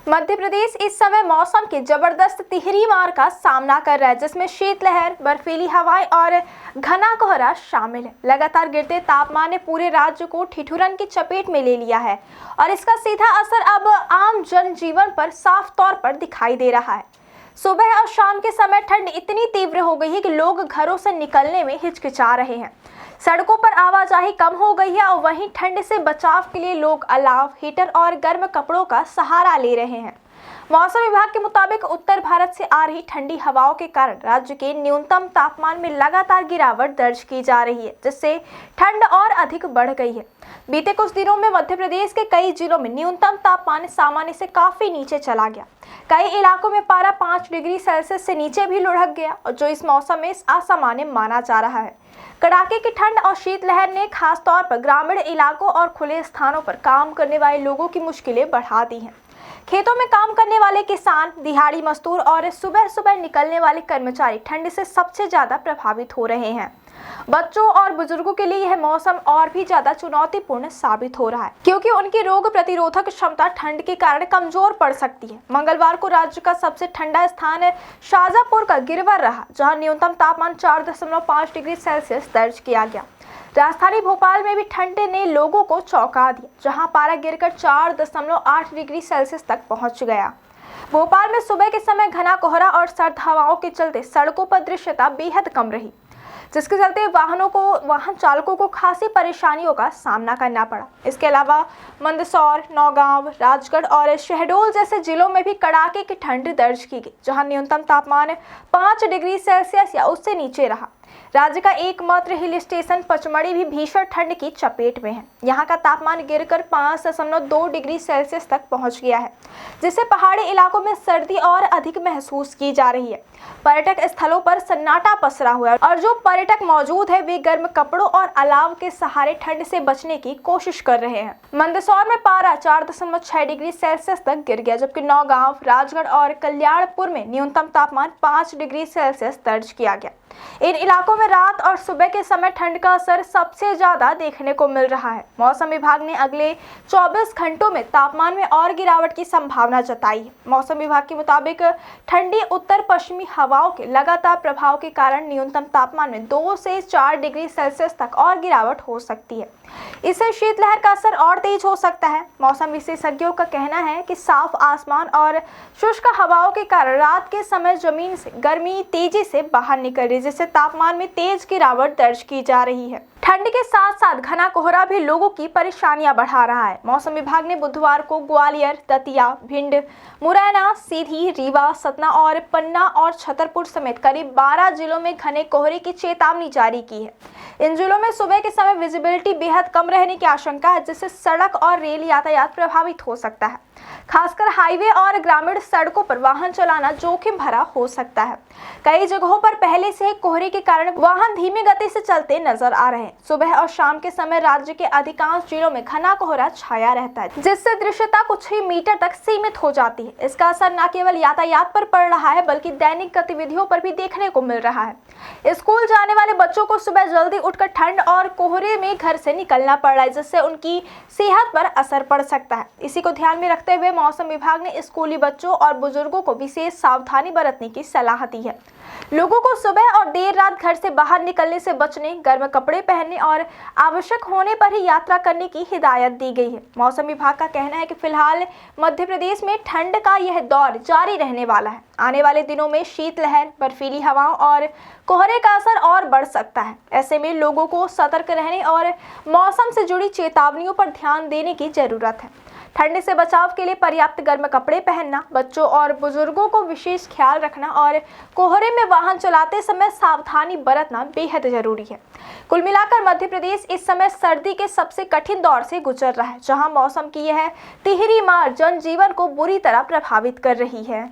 मध्य प्रदेश इस समय मौसम के जबरदस्त तिहरी मार का सामना कर रहा है, जिसमें शीतलहर, बर्फीली हवाएं और घना कोहरा शामिल है। लगातार गिरते तापमान ने पूरे राज्य को ठिठुरन की चपेट में ले लिया है और इसका सीधा असर अब आम जनजीवन पर साफ तौर पर दिखाई दे रहा है। सुबह और शाम के समय ठंड इतनी तीव्र हो गई है कि लोग घरों से निकलने में हिचकिचा रहे हैं। सड़कों पर आवाजाही कम हो गई है और वहीं ठंड से बचाव के लिए लोग अलाव, हीटर और गर्म कपड़ों का सहारा ले रहे हैं। मौसम विभाग के मुताबिक उत्तर भारत से आ रही ठंडी हवाओं के कारण राज्य के न्यूनतम तापमान में लगातार गिरावट दर्ज की जा रही है, जिससे ठंड और अधिक बढ़ गई है। बीते कुछ दिनों में मध्य प्रदेश के कई जिलों में न्यूनतम तापमान सामान्य से काफी नीचे चला गया। कई इलाकों में पारा 5 डिग्री सेल्सियस से नीचे भी लुढ़क गया, और जो इस मौसम में असामान्य माना जा रहा है। कड़ाके की ठंड और शीतलहर ने खास तौर पर ग्रामीण इलाकों और खुले स्थानों पर काम करने वाले लोगों की मुश्किलें बढ़ा दी हैं। खेतों में काम करने वाले किसान, दिहाड़ी मजदूर और सुबह सुबह निकलने वाले कर्मचारी ठंड से सबसे ज्यादा प्रभावित हो रहे हैं। बच्चों और बुजुर्गों के लिए यह मौसम और भी ज्यादा चुनौतीपूर्ण साबित हो रहा है, क्योंकि उनकी रोग प्रतिरोधक क्षमता ठंड के कारण कमजोर पड़ सकती है। मंगलवार को राज्य का सबसे ठंडा स्थान शाजापुर का गिरवर रहा, जहां न्यूनतम तापमान 4.5 डिग्री सेल्सियस दर्ज किया गया। राजधानी भोपाल में भी ठंड ने लोगों को चौंका दिया, जहां पारा गिरकर 4.8 डिग्री सेल्सियस तक पहुंच गया। भोपाल में सुबह के समय घना कोहरा और सर्द हवाओं के चलते सड़कों पर दृश्यता बेहद कम रही, जिसके चलते वाहन चालकों को खासी परेशानियों का सामना करना पड़ा। इसके अलावा मंदसौर, नौगांव, राजगढ़ और शहडोल जैसे जिलों में भी कड़ाके की ठंड दर्ज की गई, जहां न्यूनतम तापमान 5 डिग्री सेल्सियस या उससे नीचे रहा। राज्य का एकमात्र हिल स्टेशन पचमढ़ी भी भीषण ठंड की चपेट में है। यहाँ का तापमान गिरकर 5.2 डिग्री सेल्सियस तक पहुँच गया है, जिससे पहाड़ी इलाकों में सर्दी और अधिक महसूस की जा रही है। पर्यटक स्थलों पर सन्नाटा पसरा हुआ है और जो पर्यटक मौजूद है वे गर्म कपड़ों और अलाव के सहारे ठंड से बचने की कोशिश कर रहे हैं। मंदसौर में पारा 4.6 डिग्री सेल्सियस तक गिर गया, जबकि नौगांव, राजगढ़ और कल्याणपुर में न्यूनतम तापमान 5 डिग्री सेल्सियस दर्ज किया गया। इन इलाकों में रात और सुबह के समय ठंड का असर सबसे ज्यादा देखने को मिल रहा है। मौसम विभाग ने अगले 24 घंटों में तापमान में और गिरावट की संभावना जताई है। मौसम विभाग के मुताबिक ठंडी उत्तर पश्चिमी हवाओं के लगातार प्रभाव के कारण न्यूनतम तापमान में 2 से 4 डिग्री सेल्सियस तक और गिरावट हो सकती है। इससे शीतलहर का असर और तेज हो सकता है। मौसम विशेषज्ञों का कहना है कि साफ आसमान और शुष्क हवाओं के कारण रात के समय जमीन से गर्मी तेजी से बाहर निकल रही है, जिससे तापमान में तेज गिरावट दर्ज की जा रही है। ठंड के साथ साथ घना कोहरा भी लोगों की परेशानियां बढ़ा रहा है। मौसम विभाग ने बुधवार को ग्वालियर, दतिया, भिंड, मुरैना, सीधी, रीवा, सतना और पन्ना और छतरपुर समेत करीब 12 जिलों में घने कोहरे की चेतावनी जारी की है। इन जिलों में सुबह के समय विजिबिलिटी बेहद कम रहने की आशंका है, जिससे सड़क और रेल यातायात प्रभावित हो सकता है। खासकर हाईवे और ग्रामीण सड़कों पर वाहन चलाना जोखिम भरा हो सकता है। कई जगहों पर पहले से ही कोहरे के कारण वाहन धीमी गति से चलते नजर आ रहे हैं। सुबह और शाम के समय राज्य के अधिकांश जिलों में घना कोहरा छाया रहता है, जिससे दृश्यता कुछ ही मीटर तक सीमित हो जाती है। इसका असर न केवल यातायात पर पड़ रहा है, बल्कि दैनिक गतिविधियों पर भी देखने को मिल रहा है। स्कूल जाने वाले बच्चों को सुबह जल्दी उठकर ठंड और कोहरे में घर से निकलना पड़ रहा है, जिससे उनकी सेहत पर असर पड़ सकता है। इसी को ध्यान में रखते हुए मौसम विभाग ने स्कूली बच्चों और बुजुर्गों को विशेष सावधानी बरतने की सलाह दी है। लोगों को सुबह और देर रात घर से बाहर निकलने से बचने, गर्म कपड़े पहनने और आवश्यक होने पर ही यात्रा करने की हिदायत दी गई है। मौसम विभाग का कहना है कि फिलहाल मध्य प्रदेश में ठंड का यह दौर जारी रहने वाला है। आने वाले दिनों में शीतलहर, बर्फीली हवाओं और कोहरे का असर और बढ़ सकता है। ऐसे में लोगों को सतर्क रहने और मौसम से जुड़ी चेतावनियों पर ध्यान देने की जरूरत है। ठंड से बचाव के लिए पर्याप्त गर्म कपड़े पहनना, बच्चों और बुजुर्गों को विशेष ख्याल रखना और कोहरे में वाहन चलाते समय सावधानी बरतना बेहद जरूरी है। कुल मिलाकर मध्य प्रदेश इस समय सर्दी के सबसे कठिन दौर से गुजर रहा है, जहां मौसम की यह तिहरी मार जनजीवन को बुरी तरह प्रभावित कर रही है।